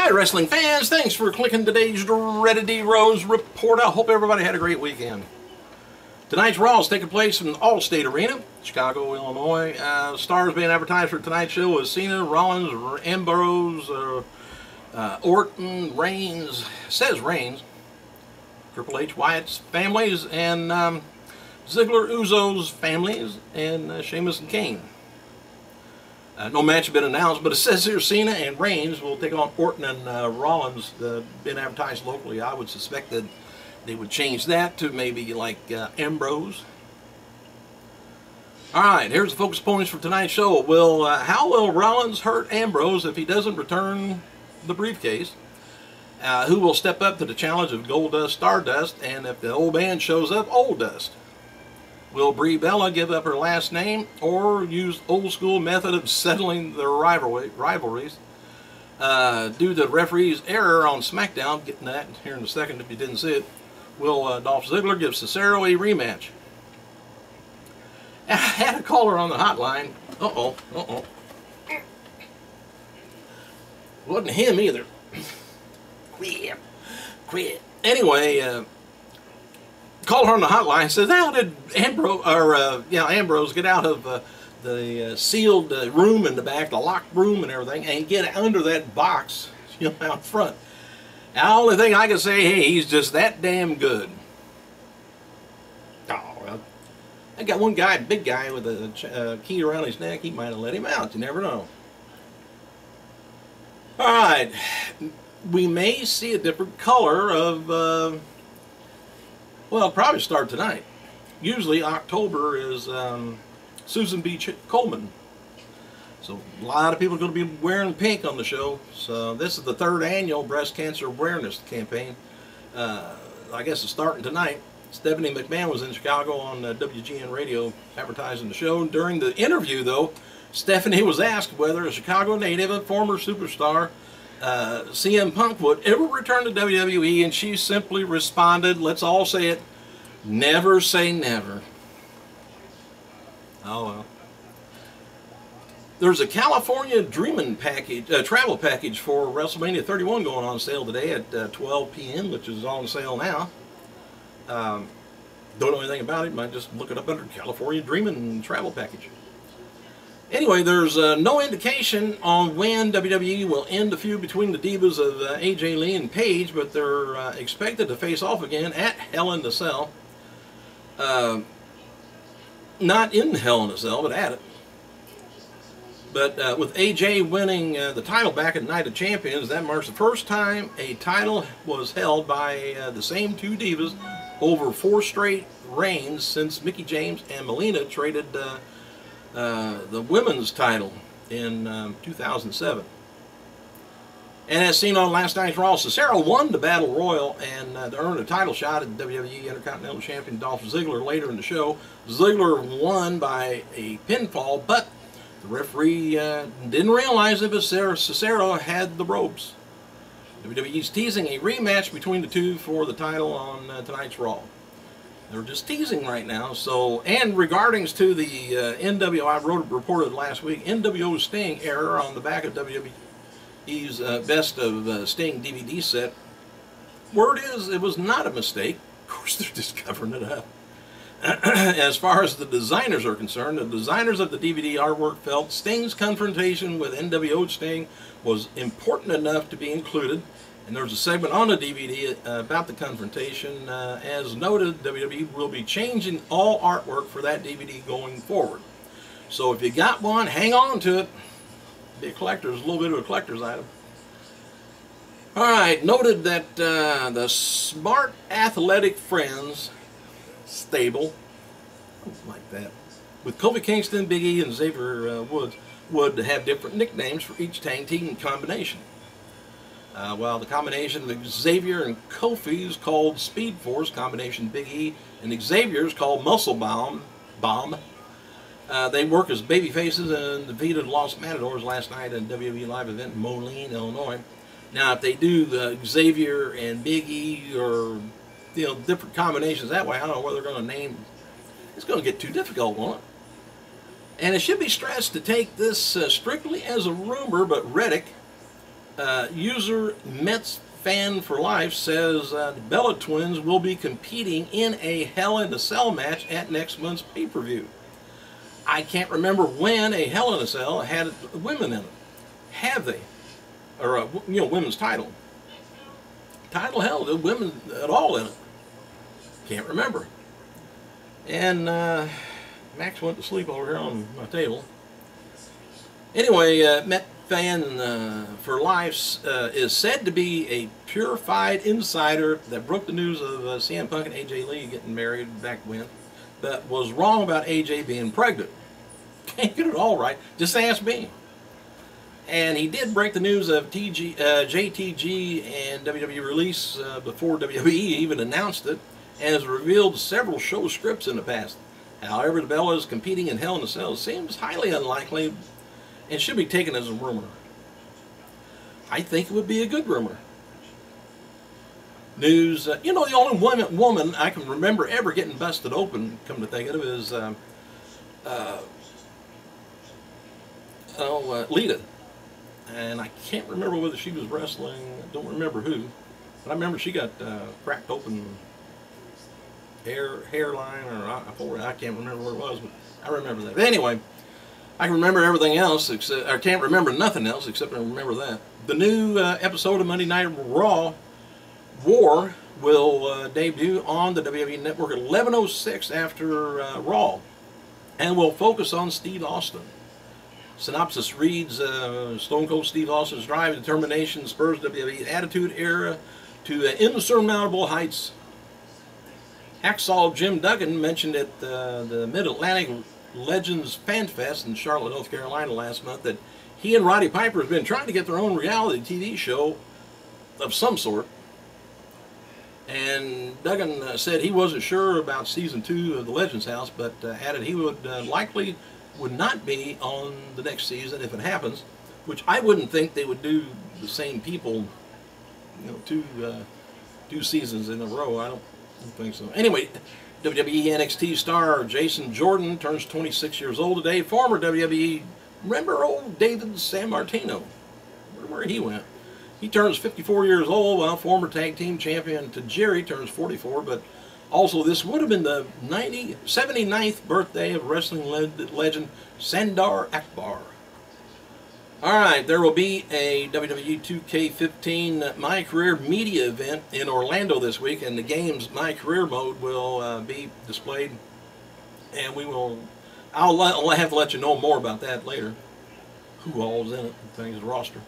Hi, wrestling fans. Thanks for clicking today's Dreaded D Rose Report. I hope everybody had a great weekend. Tonight's Raw is taking place in Allstate Arena, Chicago, Illinois. Stars being advertised for tonight's show was Cena, Rollins, Ambrose, Orton, Reigns, says Reigns, Triple H, Wyatt's families, and Ziggler, Uzo's families, and Sheamus and Kane. No match has been announced, but it says here Cena and Reigns will take on Orton and Rollins. Been advertised locally. I would suspect that they would change that to maybe like Ambrose. Alright, here's the focus points for tonight's show. How will Rollins hurt Ambrose if he doesn't return the briefcase? Who will step up to the challenge of Goldust, Stardust? And if the old man shows up, Old Dust? Will Brie Bella give up her last name or use old school method of settling their rivalries? Due to the referee's error on SmackDown, getting that here in a second if you didn't see it, will Dolph Ziggler give Cesaro a rematch? I had a caller on the hotline. Wasn't him either. Quit. Anyway, caller on the hotline says, "How did Ambrose get out of the sealed room in the back, the locked room and everything, and get under that box, out front?" The only thing I can say, hey, he's just that damn good. Oh, well, I got one guy, big guy with a key around his neck. He might have let him out. You never know. All right, we may see a different color of. Well, it'll probably start tonight. Usually October is Susan B. Coleman. So a lot of people are going to be wearing pink on the show. So this is the 3rd annual breast cancer awareness campaign. I guess it's starting tonight. Stephanie McMahon was in Chicago on WGN radio advertising the show. During the interview, though, Stephanie was asked whether a Chicago native and former superstar CM Punk would ever return to WWE, and she simply responded, let's all say it, never say never. Oh well. There's a California Dreamin' package, travel package for WrestleMania 31 going on sale today at 12 p.m., which is on sale now. Don't know anything about it, might just look it up under California Dreamin' travel package. Anyway, there's no indication on when WWE will end the feud between the divas of AJ Lee and Paige, but they're expected to face off again at Hell in a Cell. Not in Hell in a Cell, but at it. But with AJ winning the title back at Night of Champions, that marks the first time a title was held by the same two divas over 4 straight reigns since Mickie James and Melina traded the women's title in 2007. And as seen on last night's Raw, Cesaro won the Battle Royal and to earn a title shot at WWE Intercontinental Champion Dolph Ziggler later in the show. Ziggler won by a pinfall, but the referee didn't realize that Cesaro had the ropes. WWE's teasing a rematch between the two for the title on tonight's Raw. They're just teasing right now. So, and regardings to the NWO, I reported last week, NWO Sting error on the back of WWE's Best of Sting DVD set. Word is, it was not a mistake. Of course, they're just covering it up. As far as the designers are concerned, the designers of the DVD artwork felt Sting's confrontation with NWO Sting was important enough to be included. And there's a segment on the DVD about the confrontation. As noted, WWE will be changing all artwork for that DVD going forward. So if you got one, hang on to it. Be a collector's, a little bit of a collector's item. Alright, noted that the Smart Athletic Friends stable, like that, with Kofi Kingston, Big E, and Xavier Woods, would have different nicknames for each tag team combination. While the combination of Xavier and Kofi is called Speed Force, combination Big E and Xavier is called Muscle Bomb. They work as baby faces and defeated Los Matadors last night at a WWE live event in Moline, Illinois. Now, if they do the Xavier and Big E or different combinations that way, I don't know what they're going to name. It's going to get too difficult, won't it? And it should be stressed to take this strictly as a rumor, but Reddick User Mets Fan for Life says the Bella Twins will be competing in a Hell in a Cell match at next month's pay-per-view. I can't remember when a Hell in a Cell had women in it. Have they? Or women's title. Title hell, the women at all in it. Can't remember. And Max went to sleep over here on my table. Anyway, Met Fan for Life is said to be a purified insider that broke the news of CM Punk and AJ Lee getting married back when, but was wrong about AJ being pregnant. Can't get it all right. Just ask me. And he did break the news of JTG and WWE release before WWE even announced it, and has revealed several show scripts in the past. However, the Bellas competing in Hell in a Cell seems highly unlikely and should be taken as a rumor. I think it would be a good rumor. News, the only woman I can remember ever getting busted open, come to think of it, is Lita. And I can't remember whether she was wrestling, I don't remember who, but I remember she got cracked open hairline, or I can't remember what it was, but I remember that. But anyway, I can remember everything else, except I can't remember nothing else except I remember that. The new episode of Monday Night Raw War will debut on the WWE Network at 11:06 after Raw, and will focus on Steve Austin. Synopsis reads, Stone Cold Steve Austin's drive and determination spurs WWE Attitude Era to insurmountable heights. Hacksaw Jim Duggan mentioned at the Mid-Atlantic Legends Fan Fest in Charlotte, North Carolina last month that he and Roddy Piper have been trying to get their own reality TV show of some sort. And Duggan said he wasn't sure about season 2 of the Legends House, but added he would likely would not be on the next season if it happens, which I wouldn't think they would do the same people, two seasons in a row. I don't think so. Anyway, WWE NXT star Jason Jordan turns 26 years old today. Former WWE, remember old David Sammartino? I wonder where he went. He turns 54 years old, while former tag team champion Tajiri turns 44, but also this would have been the 79th birthday of wrestling legend Sandor Akbar. Alright, there will be a WWE 2K15 My Career Media event in Orlando this week, and the game's My Career mode will be displayed, and I'll have to let you know more about that later. Who all's in it, things, roster.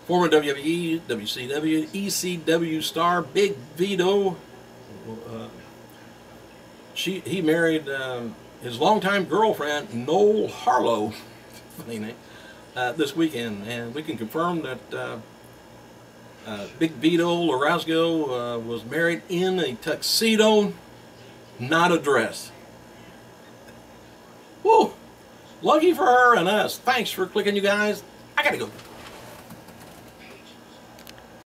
Former WWE, WCW, ECW star Big Vito, he married his longtime girlfriend, Noel Harlow, funny name, this weekend, and we can confirm that Big Vito Larrazgo was married in a tuxedo, not a dress. Woo! Lucky for her and us. Thanks for clicking, you guys. I gotta go.